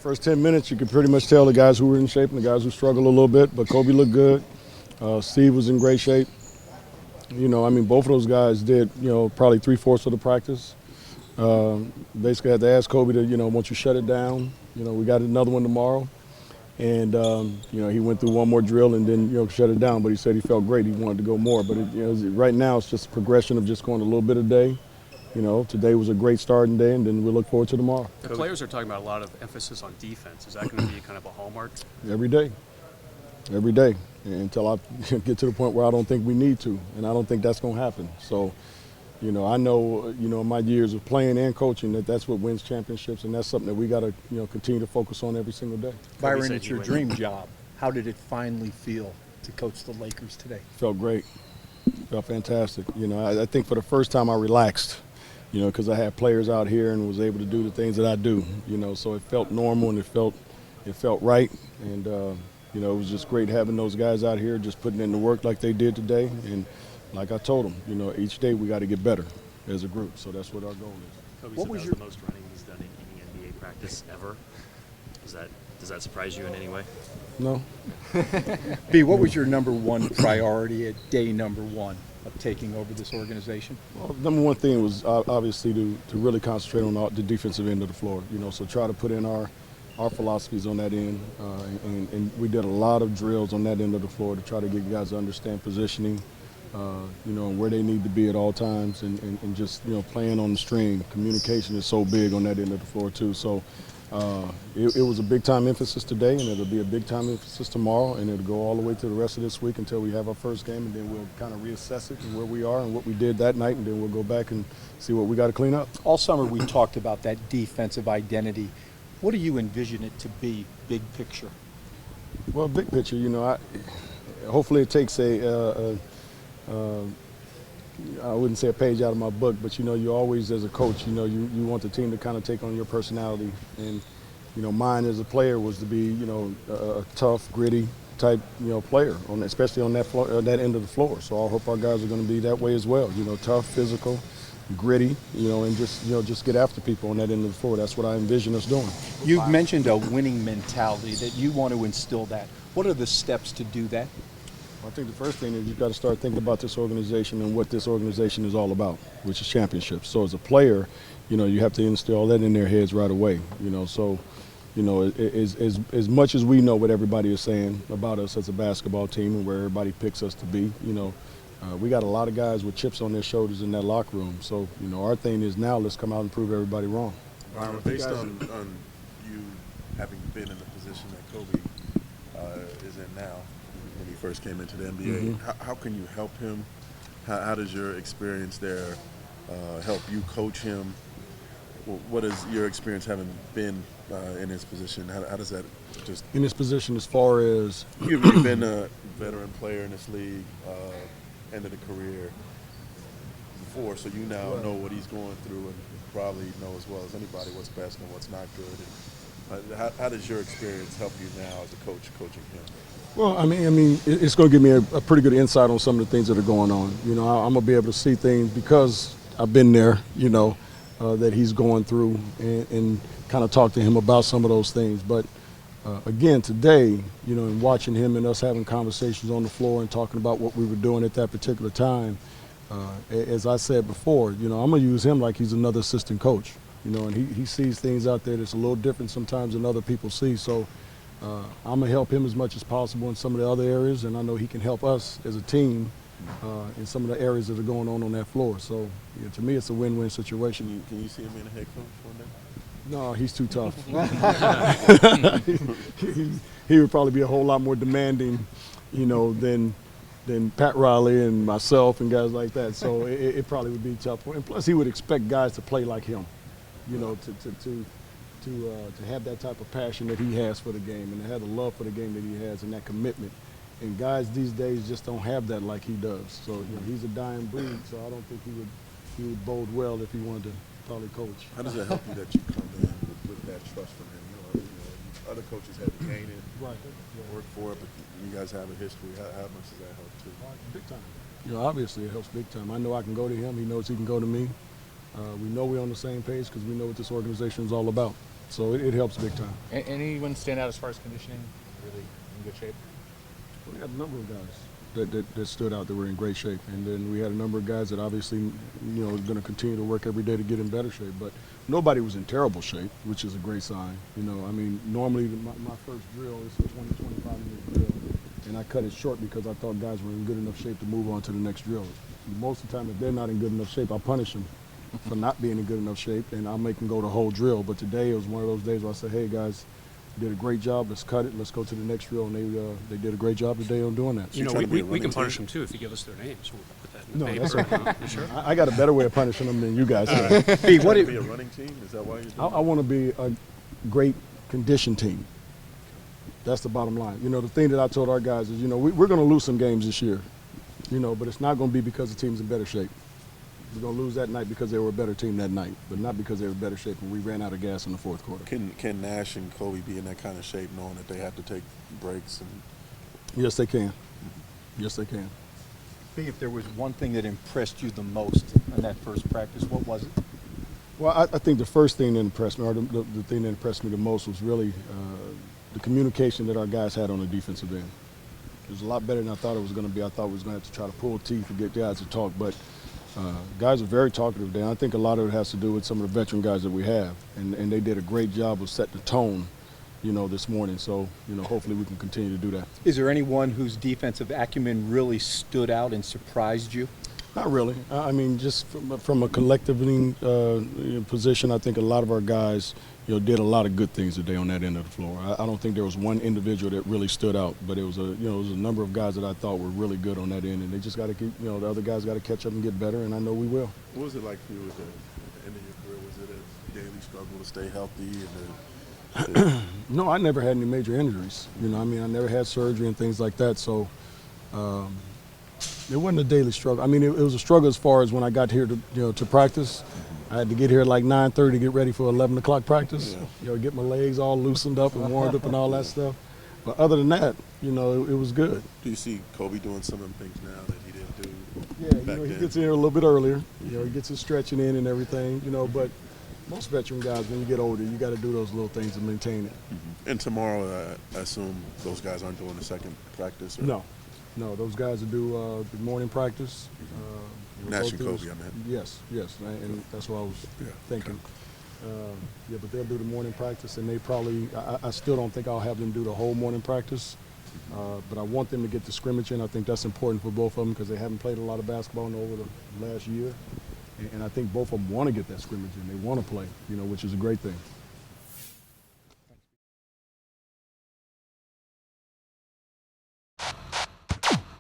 first 10 minutes, you could pretty much tell the guys who were in shape and the guys who struggled a little bit. But Kobe looked good. Steve was in great shape. Both of those guys did, probably 3/4 of the practice. Basically had to ask Kobe to, once you shut it down, we got another one tomorrow. And, he went through one more drill and then, shut it down. But he said he felt great. He wanted to go more. But, right now it's just a progression of just going a little bit a day. Today was a great starting day, and then we look forward to tomorrow. The players are talking about a lot of emphasis on defense. Is that going to be kind of a hallmark? Every day. Every day. Until I get to the point where I don't think we need to. And I don't think that's going to happen. So, I know, in my years of playing and coaching that's what wins championships, and that's something that we got to, continue to focus on every single day. Byron, it's your dream job. How did it finally feel to coach the Lakers today? Felt great. Felt fantastic. I think for the first time I relaxed, because I had players out here and was able to do the things that I do, so it felt normal and it felt right. And, it was just great having those guys out here just putting in the work like they did today. And like I told them, each day we got to get better as a group. So that's what our goal is. Kobe said that was the most running he's done in any NBA practice ever. Does that surprise you in any way? No. B, what was your number one priority at day number one of taking over this organization? Well, number one thing was obviously to really concentrate on the defensive end of the floor. So try to put in our philosophies on that end, and we did a lot of drills on that end of the floor to try to get guys to understand positioning, and where they need to be at all times, and just playing on the string. Communication is so big on that end of the floor too. So it was a big time emphasis today, and it'll be a big time emphasis tomorrow, and it'll go all the way to the rest of this week until we have our first game, and then we'll kind of reassess it and where we are and what we did that night, and then we'll go back and see what we got to clean up. All summer we talked about that defensive identity. What do you envision it to be, big picture? Well, big picture, hopefully it takes I wouldn't say a page out of my book, but you always, as a coach, you want the team to kind of take on your personality. And mine as a player was to be a tough, gritty type player, especially on that floor, that end of the floor. So I hope our guys are going to be that way as well. Tough, physical, gritty, and just get after people on that end of the floor. That's what I envision us doing. You've mentioned a winning mentality, that you want to instill that. What are the steps to do that? I think the first thing is you've got to start thinking about this organization and what this organization is all about, which is championships. So as a player, you have to instill all that in their heads right away. So, as much as we know what everybody is saying about us as a basketball team and where everybody picks us to be, we got a lot of guys with chips on their shoulders in that locker room. So, our thing is now let's come out and prove everybody wrong. Byron, based on you having been in the position that Kobe is in now, when he first came into the NBA, how can you help him? How does your experience there help you coach him? What is your experience having been in his position? How does that just... In his position as far as... You've been a veteran player in this league, end of the career before, so you now know what he's going through and probably know as well as anybody what's best and what's not good. And, how does your experience help you now as a coach coaching him? Well, it's going to give me a pretty good insight on some of the things that are going on. I'm going to be able to see things because I've been there, that he's going through and kind of talk to him about some of those things. But again, today, in watching him and us having conversations on the floor and talking about what we were doing at that particular time, as I said before, I'm going to use him like he's another assistant coach, and he sees things out there that's a little different sometimes than other people see. So I'm going to help him as much as possible in some of the other areas, and I know he can help us as a team in some of the areas that are going on that floor. So to me, it's a win-win situation. Can you see him being a head coach one day? No, he's too tough. he would probably be a whole lot more demanding, than Pat Riley and myself and guys like that. So it probably would be tough. And plus, he would expect guys to play like him, to have that type of passion that he has for the game and to have the love for the game that he has and that commitment. And guys these days just don't have that like he does. So he's a dying breed. So I don't think he would bode well if he wanted to probably coach. How does it help you that you come in with that trust from him? Other coaches had to gain it, right? Work for it, but you guys have a history. How much does that help too? Big time. Obviously it helps big time. I know I can go to him. He knows he can go to me. We know we're on the same page because we know what this organization is all about. So it helps big time. Anyone stand out as far as conditioning? Really in good shape? We had a number of guys that stood out that were in great shape, and then we had a number of guys that obviously, are going to continue to work every day to get in better shape. But nobody was in terrible shape, which is a great sign. Normally my first drill is a 20, 25-minute drill, and I cut it short because I thought guys were in good enough shape to move on to the next drill. Most of the time, if they're not in good enough shape, I punish them for not being in good enough shape, and I'll make them go the whole drill. But today it was one of those days where I said, hey guys, you did a great job, let's cut it, let's go to the next drill, and they did a great job today on doing that. You know, trying to be a we running can punish team? them too if you give us their names. We'll put that in No, the that's paper. okay. You sure? I got a better way of punishing them than you guys have. B, what to if, be a running team? Is that why you're doing I want to be a great condition team. That's the bottom line. The thing that I told our guys is, we're going to lose some games this year, but it's not going to be because the team's in better shape. We're going to lose that night because they were a better team that night, but not because they were in better shape and we ran out of gas in the fourth quarter. Can Nash and Kobe be in that kind of shape, knowing that they have to take breaks? And Yes, they can. Yes, they can. B, if there was one thing that impressed you the most in that first practice, what was it? Well, I think the first thing that impressed me, or the thing that impressed me the most, was really the communication that our guys had on the defensive end. It was a lot better than I thought it was going to be. I thought we was going to have to try to pull teeth and get guys to talk, but guys are very talkative there. I think a lot of it has to do with some of the veteran guys that we have, and they did a great job of setting the tone, this morning. So, hopefully we can continue to do that. Is there anyone whose defensive acumen really stood out and surprised you? Not really. I mean, just from a collective position, I think a lot of our guys, did a lot of good things today on that end of the floor. I don't think there was one individual that really stood out, but it was a number of guys that I thought were really good on that end, and they just got to keep, the other guys got to catch up and get better, and I know we will. what was it like for you at the end of your career? Was it a daily struggle to stay healthy? No, I never had any major injuries. I never had surgery and things like that, so it wasn't a daily struggle. I mean, it was a struggle as far as when I got here to practice. I had to get here at like 9:30 to get ready for 11 o'clock practice. Get my legs all loosened up and warmed up and all that stuff. But other than that, it was good. Do you see Kobe doing some of the things now that he didn't do Yeah, back he then? gets in here a little bit earlier. He gets his stretching in and everything. But most veteran guys, when you get older, you got to do those little things to maintain it. And tomorrow, I assume those guys aren't doing the second practice? Or? No, those guys will do the morning practice. Nash and Kobe, I meant. Yes, and that's what I was thinking. But they'll do the morning practice, and they probably, I still don't think I'll have them do the whole morning practice, but I want them to get the scrimmage in. I think that's important for both of them because they haven't played a lot of basketball over the last year, and I think both of them want to get that scrimmage in. They want to play, which is a great thing.